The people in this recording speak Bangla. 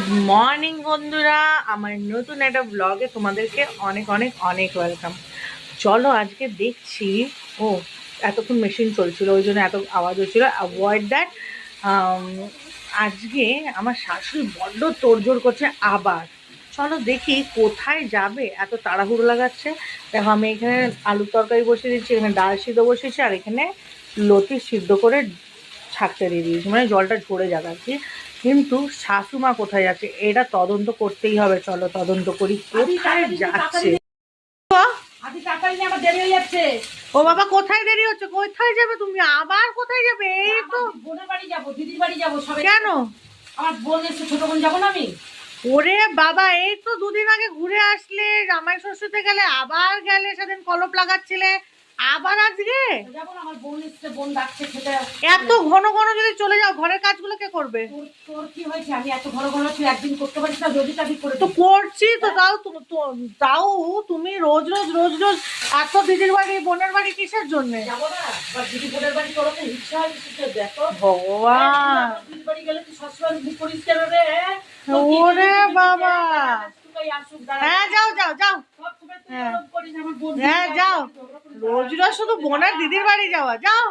গুড মর্নিং বন্ধুরা, আমার নতুন একটা ব্লগে তোমাদেরকে অনেক অনেক অনেক ওয়েলকাম। চলো আজকে দেখছি। ও, এতক্ষণ মেশিন চলছিল ওই জন্য এত আওয়াজ হচ্ছিল, অ্যাভয়েড দ্যাট। আজকে আমার শাশুড়ি বড্ড তোড়জোড় করছে আবার। চলো দেখি কোথায় যাবে, এত তাড়াহুড়ো লাগাচ্ছে। দেখো আমি এখানে আলুর তরকারি বসিয়ে দিচ্ছি, এখানে ডাল সিদ্ধ বসিয়েছি, আর এখানে লতি সিদ্ধ করে ছাঁকতে দিয়ে দিয়েছি, মানে জলটা ঝরে যাবে আর কি। কিন্তু শাশুমা কোথায় যাচ্ছে এটা তদন্ত করতেই হবে। চলো তদন্ত করি কোথায় যাচ্ছে। ও বাবা, কোথায় দেরি হচ্ছে? কোথায় যাবে তুমি? আবার কোথায় যাবে? এই তো বোনের বাড়ি যাবো, দিদির বাড়ি যাবো। সবাই কেন? আমার বোন এসে, ছোট বোন যাবো না আমি। ওরে বাবা, এই তো দুদিন আগে ঘুরে আসলে, জামাই ষষ্ঠীতে গেলে, আবার গেলে সেদিন কলপ লাগাচ্ছিলে, আবার আজকে যাবো না, আমার বোন এসছে, বোন ডাকছে খেতে। এত ঘন ঘন যদি চলে যাও, ঘরের কাজগুলো কে করবে? তোর কি হয়েছে? আমি এত ঘন ঘন তুই একদিন করতে পারিস না? রোজই চাবি করে তো দিই। করছি তো, তাও তুমি রোজ রোজ রোজ রোজ এত দিদির বাড়ি বোনের বাড়ি কিসের জন্য? যাবো না, আবার দিদি বোনের বাড়ি তোর তো ইচ্ছা হয় কিছু দেখো। ভগবান, দিদির বাড়ি গেলে তুই সবসময় মুখ করিস কেন রে? ওরে বাবা। আসুক, হ্যাঁ যাও যাও যাও, সবসময় তুই হ্যাঁ এরকম করিস। আমার বোন হ্যাঁ যাও, রোজ রোজ শুধু বোনের দিদির বাড়ি যাওয়া, যাও।